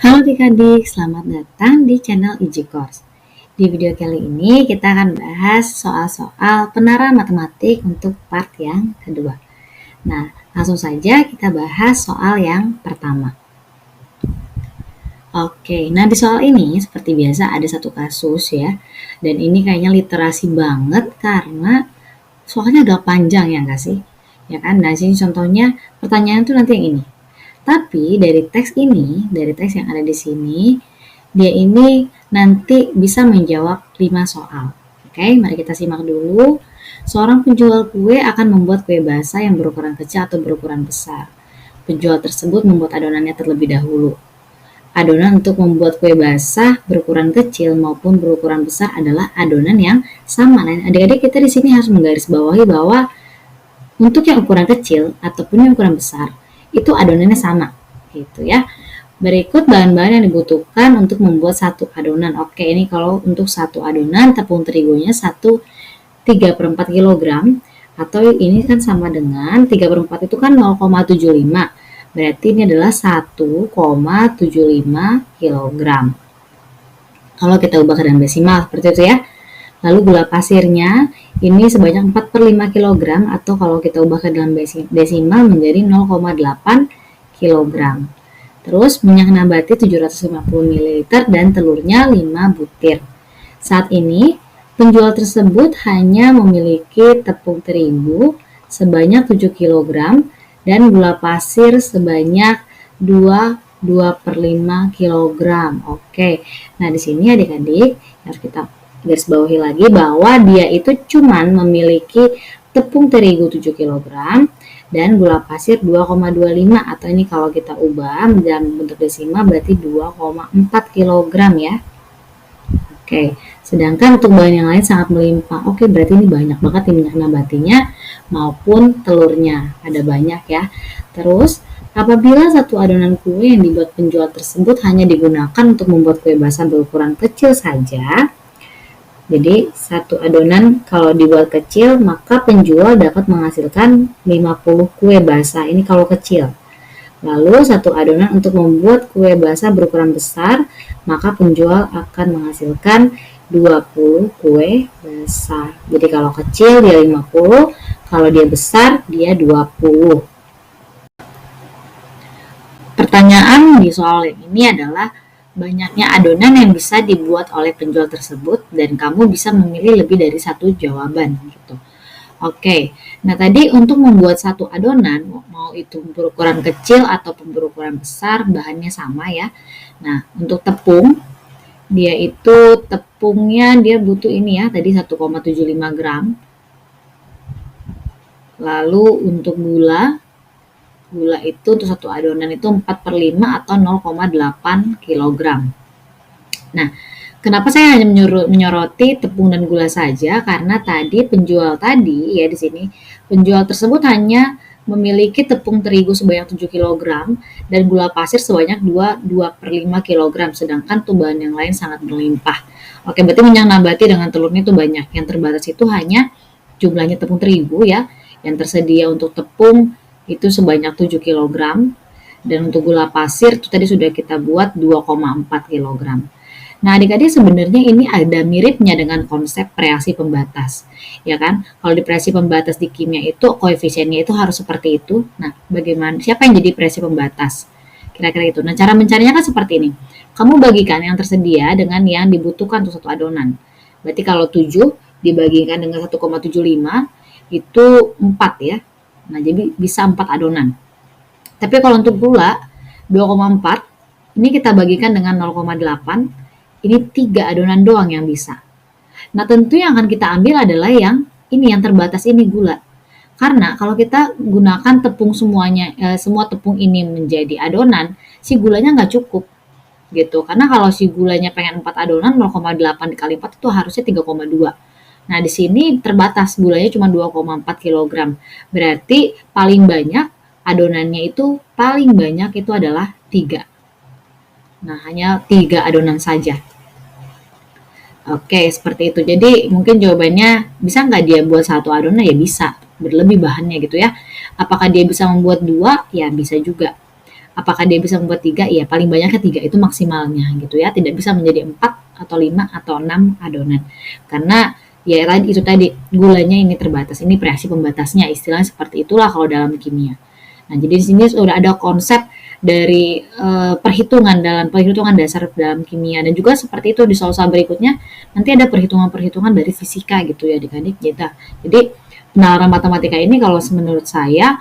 Halo adik-adik, selamat datang di channel Easy Course. Di video kali ini kita akan bahas soal-soal penerahan matematik untuk part yang kedua. Nah, langsung saja kita bahas soal yang pertama. Oke, nah di soal ini seperti biasa ada satu kasus ya. Dan ini kayaknya literasi banget karena soalnya agak panjang ya nggak sih? Ya kan, nah sini contohnya pertanyaan tuh nanti yang ini. Tapi dari teks ini, dari teks yang ada di sini, dia ini nanti bisa menjawab 5 soal. Oke, mari kita simak dulu. Seorang penjual kue akan membuat kue basah yang berukuran kecil atau berukuran besar. Penjual tersebut membuat adonannya terlebih dahulu. Adonan untuk membuat kue basah berukuran kecil maupun berukuran besar adalah adonan yang sama. Nah, adik-adik kita di sini harus menggarisbawahi bahwa untuk yang ukuran kecil ataupun yang ukuran besar itu adonannya sama, gitu ya. Berikut bahan-bahan yang dibutuhkan untuk membuat satu adonan. Oke, ini kalau untuk satu adonan tepung terigunya 1,3/4 kg atau ini kan sama dengan 3/4 itu kan 0,75. Berarti ini adalah 1,75 kg. Kalau kita ubah ke dalam desimal seperti itu ya. Lalu gula pasirnya ini sebanyak 4/5 kg atau kalau kita ubah ke dalam desimal menjadi 0,8 kg. Terus minyak nabati 750 ml dan telurnya 5 butir. Saat ini penjual tersebut hanya memiliki tepung terigu sebanyak 7 kg dan gula pasir sebanyak 2/5 kg. Oke, nah di sini adik-adik harus kita garis bawahi lagi bahwa dia itu cuman memiliki tepung terigu 7 kg dan gula pasir 2,25 atau ini kalau kita ubah dalam bentuk desimal berarti 2,4 kg ya. Oke, sedangkan untuk bahan yang lain sangat melimpah. Oke, berarti ini banyak banget minyak nabatinya maupun telurnya. Ada banyak ya. Terus, apabila satu adonan kue yang dibuat penjual tersebut hanya digunakan untuk membuat kue basah berukuran kecil saja, jadi satu adonan kalau dibuat kecil maka penjual dapat menghasilkan 50 kue basah. Ini kalau kecil. Lalu satu adonan untuk membuat kue basah berukuran besar, maka penjual akan menghasilkan 20 kue basah. Jadi kalau kecil dia 50, kalau dia besar dia 20. Pertanyaan di soal ini adalah banyaknya adonan yang bisa dibuat oleh penjual tersebut dan kamu bisa memilih lebih dari satu jawaban gitu. Oke, nah tadi untuk membuat satu adonan, mau itu berukuran kecil ataupun berukuran besar, bahannya sama ya. Nah, untuk tepung, dia itu tepungnya dia butuh ini ya, tadi 1,75 gram. Lalu untuk gula itu untuk satu adonan itu 4/5 atau 0,8 kg. Nah, kenapa saya hanya menyoroti tepung dan gula saja? Karena tadi penjual tadi ya di sini penjual tersebut hanya memiliki tepung terigu sebanyak 7 kg dan gula pasir sebanyak 2/5 kg, sedangkan tuh bahan yang lain sangat berlimpah. Oke, berarti minyak nabati dengan telurnya itu banyak. Yang terbatas itu hanya jumlahnya tepung terigu ya. Yang tersedia untuk tepung itu sebanyak 7 kg dan untuk gula pasir itu tadi sudah kita buat 2,4 kg. Nah, adik-adik sebenarnya ini ada miripnya dengan konsep reaksi pembatas, ya kan? Kalau di reaksi pembatas di kimia itu koefisiennya itu harus seperti itu. Nah, bagaimana? Siapa yang jadi reaksi pembatas? Kira-kira itu. Nah, cara mencarinya kan seperti ini. Kamu bagikan yang tersedia dengan yang dibutuhkan untuk satu adonan. Berarti kalau 7 dibagikan dengan 1,75 itu 4 ya. Nah, jadi bisa 4 adonan. Tapi kalau untuk gula 2,4 ini kita bagikan dengan 0,8. Ini 3 adonan doang yang bisa. Nah, tentu yang akan kita ambil adalah yang ini, yang terbatas ini gula. Karena kalau kita gunakan tepung semuanya, semua tepung ini menjadi adonan, si gulanya nggak cukup gitu. Karena kalau si gulanya pengen 4 adonan, 0,8 dikali 4 itu harusnya 3,2. Nah, di sini terbatas gulanya cuma 2,4 kg. Berarti paling banyak adonannya itu paling banyak itu adalah 3. Nah, hanya 3 adonan saja. Oke, seperti itu. Jadi mungkin jawabannya bisa nggak dia buat satu adonan? Ya bisa, berlebih bahannya gitu ya. Apakah dia bisa membuat 2? Ya bisa juga. Apakah dia bisa membuat 3? Iya, paling banyaknya 3 itu maksimalnya gitu ya. Tidak bisa menjadi 4 atau 5 atau 6 adonan. Karena ya itu tadi gulanya ini terbatas. Ini reaksi pembatasnya, istilahnya seperti itulah kalau dalam kimia. Nah, jadi di sini sudah ada konsep dari perhitungan dasar dalam kimia, dan juga seperti itu di soal-soal berikutnya nanti ada perhitungan-perhitungan dari fisika gitu ya adik-adik. Jadi penalaran matematika ini kalau menurut saya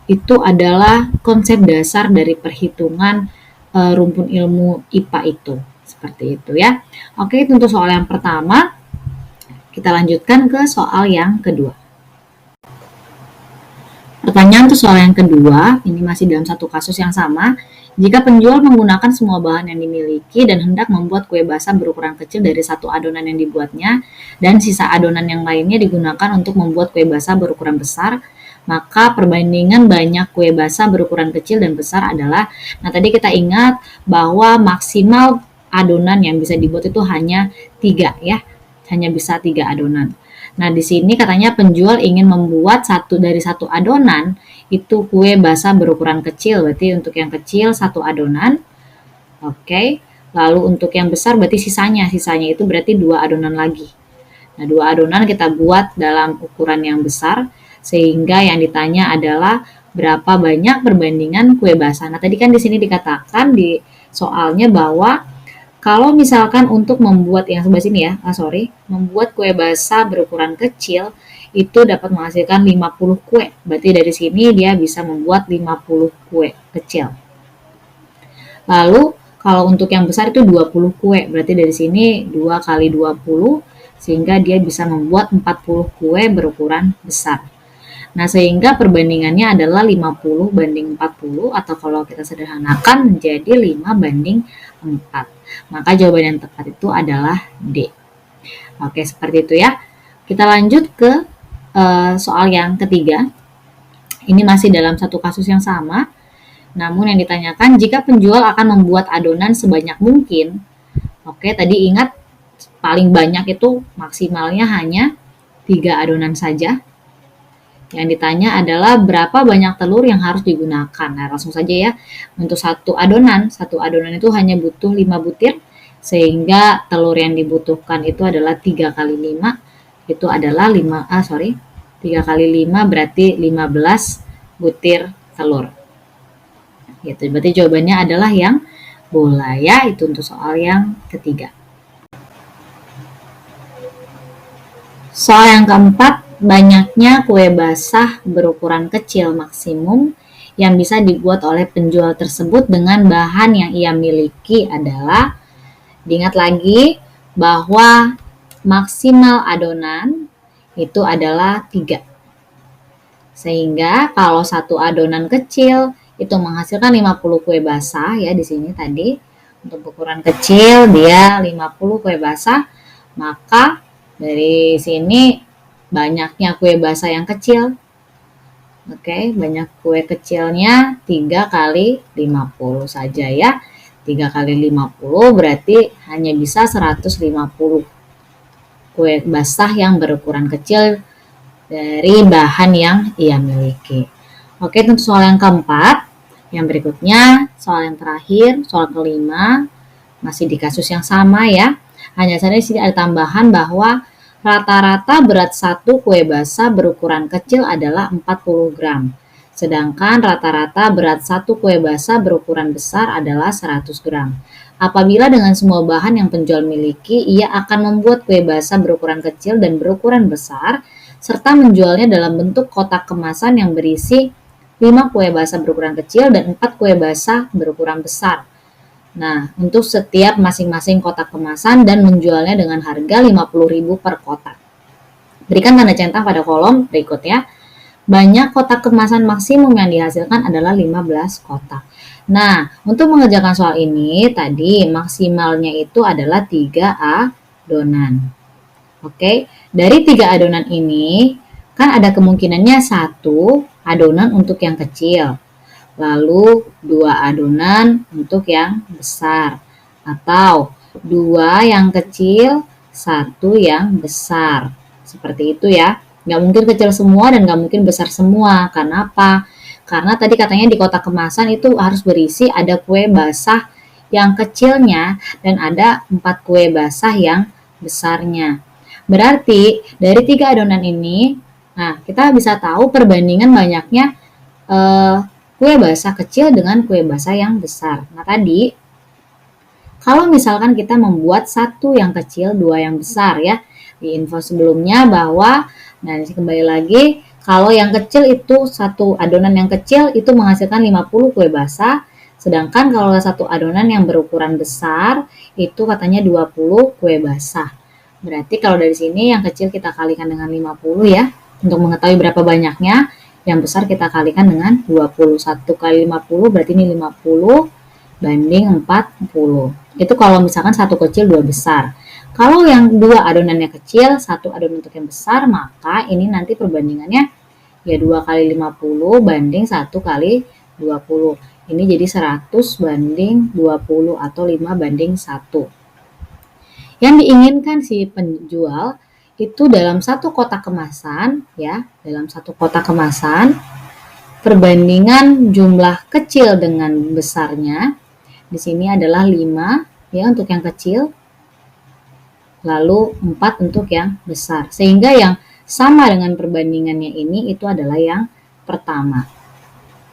itu adalah konsep dasar dari perhitungan rumpun ilmu IPA itu. Seperti itu ya. Oke, itu untuk soal yang pertama. Kita lanjutkan ke soal yang kedua. Pertanyaan untuk soal yang kedua, ini masih dalam satu kasus yang sama. Jika penjual menggunakan semua bahan yang dimiliki dan hendak membuat kue basah berukuran kecil dari satu adonan yang dibuatnya, dan sisa adonan yang lainnya digunakan untuk membuat kue basah berukuran besar, maka perbandingan banyak kue basah berukuran kecil dan besar adalah, nah tadi kita ingat bahwa maksimal adonan yang bisa dibuat itu hanya 3 ya, hanya bisa 3 adonan. Nah, di sini katanya penjual ingin membuat dari satu adonan itu kue basah berukuran kecil. Berarti untuk yang kecil satu adonan. Oke. Lalu untuk yang besar berarti sisanya itu berarti 2 adonan lagi. Nah, 2 adonan kita buat dalam ukuran yang besar sehingga yang ditanya adalah berapa banyak perbandingan kue basah. Nah, tadi kan di sini dikatakan di soalnya bahwa kalau misalkan untuk membuat yang sebelah sini ya, membuat kue basah berukuran kecil itu dapat menghasilkan 50 kue. Berarti dari sini dia bisa membuat 50 kue kecil. Lalu kalau untuk yang besar itu 20 kue. Berarti dari sini 2 kali 20 sehingga dia bisa membuat 40 kue berukuran besar. Nah, sehingga perbandingannya adalah 50 banding 40 atau kalau kita sederhanakan menjadi 5 banding 4. Maka jawaban yang tepat itu adalah D. Oke, seperti itu ya. Kita lanjut ke soal yang ketiga. Ini masih dalam satu kasus yang sama. Namun yang ditanyakan, jika penjual akan membuat adonan sebanyak mungkin. Oke, tadi ingat paling banyak itu maksimalnya hanya 3 adonan saja. Yang ditanya adalah berapa banyak telur yang harus digunakan. Nah, langsung saja ya. Untuk satu adonan itu hanya butuh 5 butir, sehingga telur yang dibutuhkan itu adalah 3 kali 5, itu adalah 3 kali 5 berarti 15 butir telur. Gitu. Berarti jawabannya adalah yang bola ya, itu untuk soal yang ketiga. Soal yang keempat, banyaknya kue basah berukuran kecil maksimum yang bisa dibuat oleh penjual tersebut dengan bahan yang ia miliki adalah, diingat lagi bahwa maksimal adonan itu adalah 3. Sehingga kalau satu adonan kecil itu menghasilkan 50 kue basah ya, di sini tadi untuk ukuran kecil dia 50 kue basah, maka dari sini banyaknya kue basah yang kecil. Oke, banyak kue kecilnya 3 kali 50 saja ya. 3 kali 50 berarti hanya bisa 150 kue basah yang berukuran kecil dari bahan yang ia miliki. Oke, untuk soal yang keempat. Yang berikutnya, soal yang terakhir, soal kelima, masih di kasus yang sama ya. Hanya saja di sini ada tambahan bahwa rata-rata berat satu kue basah berukuran kecil adalah 40 gram. Sedangkan rata-rata berat satu kue basah berukuran besar adalah 100 gram. Apabila dengan semua bahan yang penjual miliki, ia akan membuat kue basah berukuran kecil dan berukuran besar, serta menjualnya dalam bentuk kotak kemasan yang berisi 5 kue basah berukuran kecil dan 4 kue basah berukuran besar. Nah, untuk setiap masing-masing kotak kemasan dan menjualnya dengan harga 50.000 per kotak. Berikan tanda centang pada kolom berikut ya. Banyak kotak kemasan maksimum yang dihasilkan adalah 15 kotak. Nah, untuk mengerjakan soal ini tadi maksimalnya itu adalah 3 adonan. Oke, dari 3 adonan ini kan ada kemungkinannya 1 adonan untuk yang kecil. Lalu 2 adonan untuk yang besar, atau 2 yang kecil, 1 yang besar. Seperti itu ya. Nggak mungkin kecil semua dan nggak mungkin besar semua. Karena apa? Karena tadi katanya di kotak kemasan itu harus berisi ada kue basah yang kecilnya dan ada 4 kue basah yang besarnya. Berarti dari 3 adonan ini, nah kita bisa tahu perbandingan banyaknya kue basah kecil dengan kue basah yang besar. Nah tadi kalau misalkan kita membuat satu yang kecil, dua yang besar ya. Di info sebelumnya bahwa, nah kembali lagi, kalau yang kecil itu satu adonan yang kecil itu menghasilkan 50 kue basah, sedangkan kalau satu adonan yang berukuran besar itu katanya 20 kue basah. Berarti kalau dari sini yang kecil kita kalikan dengan 50 ya, untuk mengetahui berapa banyaknya, yang besar kita kalikan dengan 20. 1 kali 50 berarti ini 50 banding 40. Itu kalau misalkan satu kecil dua besar. Kalau yang dua adonannya kecil, satu adonan untuk yang besar, maka ini nanti perbandingannya ya 2 kali 50 banding 1 kali 20. Ini jadi 100 banding 20 atau 5 banding 1. Yang diinginkan si penjual itu dalam satu kotak kemasan ya, dalam satu kotak kemasan perbandingan jumlah kecil dengan besarnya di sini adalah 5 ya untuk yang kecil, lalu 4 untuk yang besar. Sehingga yang sama dengan perbandingannya ini itu adalah yang pertama.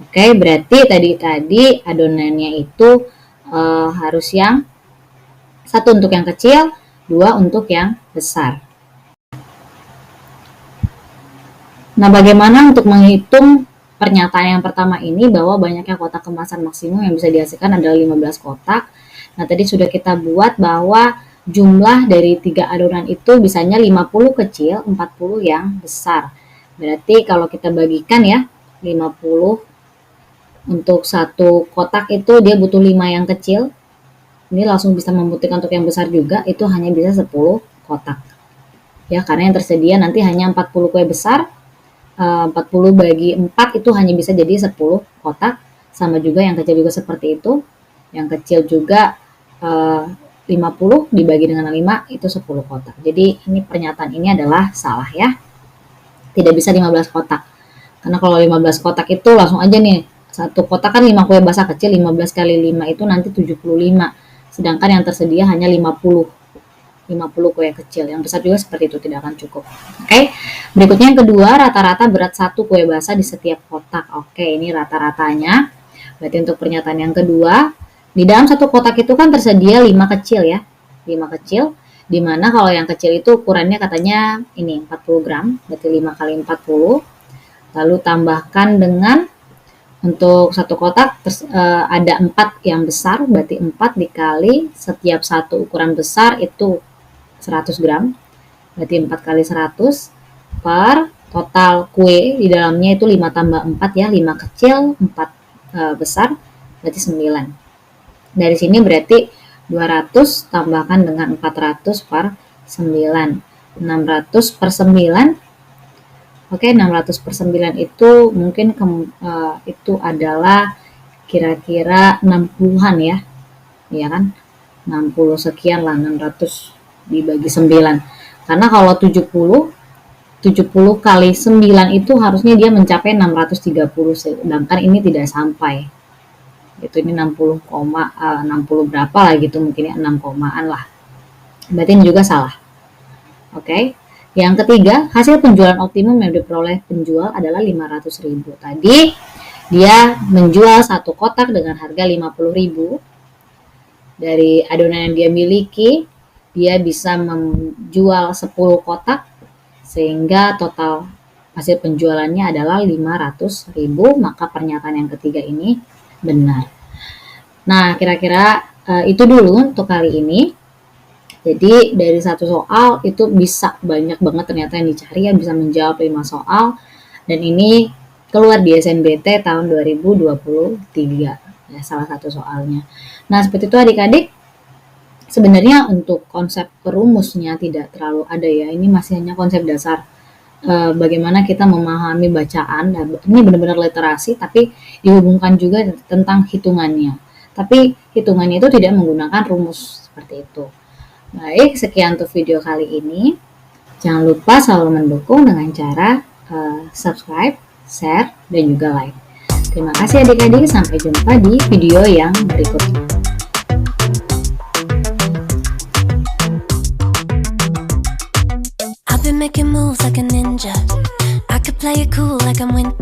Oke, berarti tadi adonannya itu harus yang satu untuk yang kecil, 2 untuk yang besar. Nah, bagaimana untuk menghitung pernyataan yang pertama ini bahwa banyaknya kotak kemasan maksimum yang bisa dihasilkan adalah 15 kotak. Nah, tadi sudah kita buat bahwa jumlah dari 3 adonan itu bisanya 50 kecil, 40 yang besar. Berarti kalau kita bagikan ya, 50 untuk satu kotak itu dia butuh 5 yang kecil. Ini langsung bisa membuktikan untuk yang besar juga, itu hanya bisa 10 kotak. Ya, karena yang tersedia nanti hanya 40 kue besar, 40 bagi 4 itu hanya bisa jadi 10 kotak. Sama juga yang kecil juga seperti itu. Yang kecil juga 50 dibagi dengan 5 itu 10 kotak. Jadi ini pernyataan ini adalah salah ya. Tidak bisa 15 kotak. Karena kalau 15 kotak itu langsung aja nih. Satu kotak kan 5 kue basah kecil, 15 kali 5 itu nanti 75. Sedangkan yang tersedia hanya 50 kue kecil. Yang besar juga seperti itu, tidak akan cukup. Oke. Berikutnya yang kedua, rata-rata berat satu kue basah di setiap kotak. Oke, ini rata-ratanya. Berarti untuk pernyataan yang kedua, di dalam satu kotak itu kan tersedia 5 kecil ya. 5 kecil, di mana kalau yang kecil itu ukurannya katanya ini 40 gram, berarti 5 kali 40. Lalu tambahkan dengan untuk satu kotak ada 4 yang besar, berarti 4 dikali setiap satu ukuran besar itu 100 gram, berarti 4 kali 100 per total kue di dalamnya itu 5 tambah 4 ya, 5 kecil, 4 besar, berarti 9. Dari sini berarti 200 tambahkan dengan 400 per 9, 600 per 9. Oke, 600 per 9 itu mungkin itu adalah kira-kira 60-an ya. Iya kan? 60 sekian lah, 600 dibagi 9. Karena kalau 70 kali 9 itu harusnya dia mencapai 630, sedangkan ini tidak sampai. Itu ini 60 berapa lah gitu, mungkin ya 6 komaan lah. Berarti ini juga salah. Oke. Yang ketiga, hasil penjualan optimum yang diperoleh penjual adalah 500.000. Tadi dia menjual satu kotak dengan harga 50.000. Dari adonan yang dia miliki, dia bisa menjual 10 kotak sehingga total hasil penjualannya adalah 500.000, maka pernyataan yang ketiga ini benar. Nah, kira-kira itu dulu untuk kali ini. Jadi dari satu soal itu bisa banyak banget ternyata yang dicari ya, bisa menjawab 5 soal, dan ini keluar di SNBT tahun 2023 ya, salah satu soalnya. Nah, seperti itu adik-adik. Sebenarnya untuk konsep perumusnya tidak terlalu ada ya, ini masih hanya konsep dasar bagaimana kita memahami bacaan. Ini benar-benar literasi, tapi dihubungkan juga tentang hitungannya. Tapi hitungannya itu tidak menggunakan rumus seperti itu. Baik, sekian untuk video kali ini. Jangan lupa selalu mendukung dengan cara subscribe, share, dan juga like. Terima kasih adik-adik, sampai jumpa di video yang berikutnya. I've been making moves like a ninja. I could play it cool like I'm winter.